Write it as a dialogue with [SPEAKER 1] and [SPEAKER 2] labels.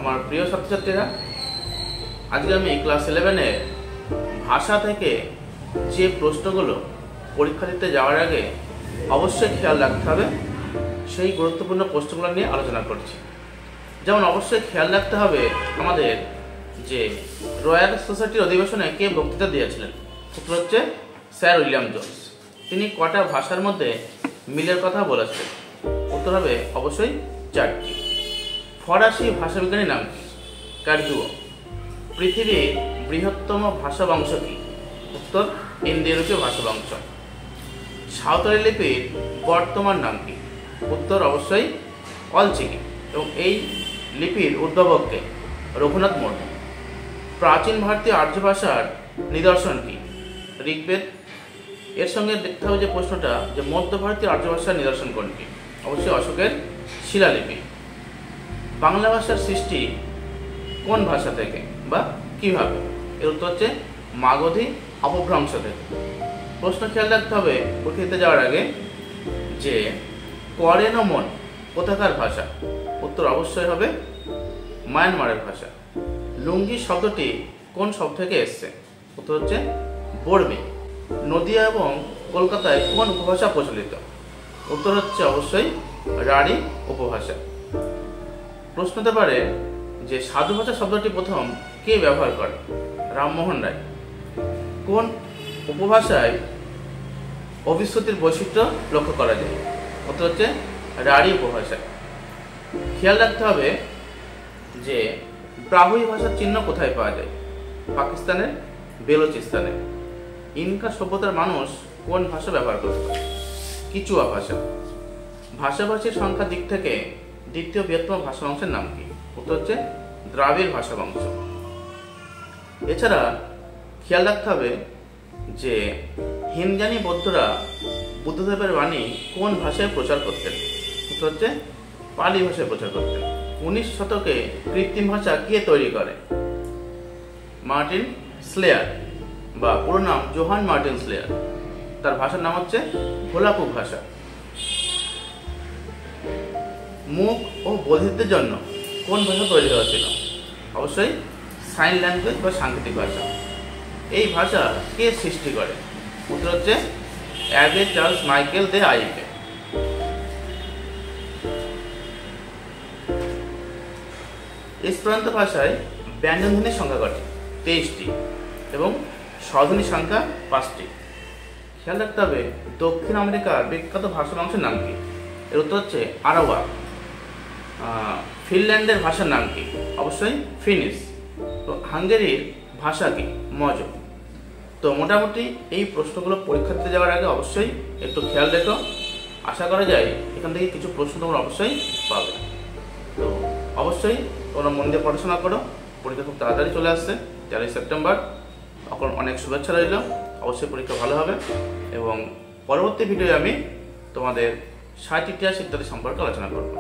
[SPEAKER 1] আমার প্রিয় ছাত্রছাত্রীরা, আজকে আমি ক্লাস 11-এর ভাষা থেকে যে প্রশ্নগুলো পরীক্ষা দিতে যাওয়ার আগে অবশ্যই খেয়াল রাখতে হবে সেই গুরুত্বপূর্ণ প্রশ্নগুলো নিয়ে আলোচনা করছি। যেমন অবশ্যই খেয়াল রাখতে হবে আমাদের যে রয়্যাল সোসাইটির অধিবেশনে কে বক্তৃতা দিয়েছিলেন। উত্তর হচ্ছে স্যার উইলিয়াম জোন্স। তিনি কটা ভাষার মধ্যে মিলের কথা বলেছিলেন? উত্তর হবে অবশ্যই 4টি। ফরাসি ভাষাবিজ্ঞানীর নাম কি? কার্জুও। পৃথিবীর বৃহত্তম ভাষা বংশ কি? উত্তর ইন্দো ইউরোপীয় ভাষা বংশ। সাঁওতালি লিপির বর্তমান নাম কি? উত্তর অবশ্যই অলচিকি। এবং এই লিপির উদ্ভাবককে রঘুনাথ মুর্মু। প্রাচীন ভারতীয় আর্য ভাষার নিদর্শন কি? ঋগ্বেদ। এর সঙ্গে দেখতে হবে যে প্রশ্নটা যে মধ্য ভারতীয় আর্য ভাষার নিদর্শন কোনটি? অবশ্যই অশোকের শিলালিপি। বাংলা ভাষার সৃষ্টি কোন ভাষা থেকে বা কিভাবে? এর উত্তর হচ্ছে মাগধী অপভ্রংশ থেকে। প্রশ্ন খেয়াল রাখতে হবে পরীক্ষা যাওয়ার আগে যে করেনমন কোথাকার ভাষা? উত্তর অবশ্যই হবে মায়ানমারের ভাষা। লুঙ্গি শব্দটি কোন শব্দ থেকে এসছে? উত্তর হচ্ছে বর্মী। নদিয়া এবং কলকাতায় কোন উপভাষা প্রচলিত? উত্তর হচ্ছে অবশ্যই রাঢ়ী উপভাষা। প্রশ্ন হতে পারে যে সাধু ভাষা শব্দটি প্রথম কে ব্যবহার করে? রামমোহন রায়। কোন উপভাষায় অভিশ্রুতির বৈশিষ্ট্য লক্ষ্য করা যায়? উত্তর হচ্ছে রাঢ়ী উপভাষা। খেয়াল রাখতে হবে যে ব্রাহুই ভাষার চিহ্ন কোথায় পাওয়া যায়? পাকিস্তানের বেলুচিস্তানে। ইনকা সভ্যতার মানুষ কোন ভাষা ব্যবহার করত? কিচুয়া ভাষা। ভাষাভাষীর সংখ্যার দিক থেকে দ্বিতীয় বৃহত্তম ভাষা বংশের নাম কি? উত্তর হচ্ছে দ্রাবিড় ভাষা বংশ। এছাড়া খেয়াল রাখতে হবে যে হিমযানী বৌদ্ধরা বুদ্ধদেবের বাণী কোন ভাষায় প্রচার করতেন? উত্তর হচ্ছে পালি ভাষায় প্রচার করতেন। 19 শতকে কৃত্রিম ভাষা কে তৈরি করে? মার্টিন স্লেয়ার, বা পুরো নাম জোহান মার্টিন স্লেয়ার। তার ভাষার নাম হচ্ছে ভোলাপুক ভাষা। মুখ ও বধিরদের জন্য কোন ভাষা তৈরি হয়েছিল? অবশ্যই সাইন ল্যাঙ্গুয়েজ বা সাংকেতিক ভাষা। এই ভাষা কে সৃষ্টি করে? উত্তর হচ্ছে অ্যাবে চার্লস মাইকেল দে আইকে। এসপারান্তো ভাষায় ব্যঞ্জনধ্বনির সংখ্যা কটি? 23টি এবং স্বরধ্বনির সংখ্যা 5টি। খেয়াল রাখতে হবে দক্ষিণ আমেরিকার বিখ্যাত ভাষা বংশের নাম কি? এর উত্তর হচ্ছে আরাওয়াক। ফিনল্যান্ডের ভাষার নাম কি? অবশ্যই ফিনিশ। তো হাঙ্গেরির ভাষা কি? মজো। তো মোটামুটি এই প্রশ্নগুলো পরীক্ষা দিতে যাওয়ার আগে অবশ্যই একটু খেয়াল রেখো। আশা করা যায় এখান থেকে কিছু প্রশ্ন তোমরা অবশ্যই পাবে। তো অবশ্যই তোমরা মন দিয়ে পড়াশোনা করো। পরীক্ষা খুব তাড়াতাড়ি চলে আসছে, 4 সেপ্টেম্বর। এখন অনেক শুভেচ্ছা রইল। অবশ্যই পরীক্ষা ভালো হবে এবং পরবর্তী ভিডিওয়ে আমি তোমাদের সাহিত্য ইতিহাস ইত্যাদি সম্পর্কে আলোচনা করব।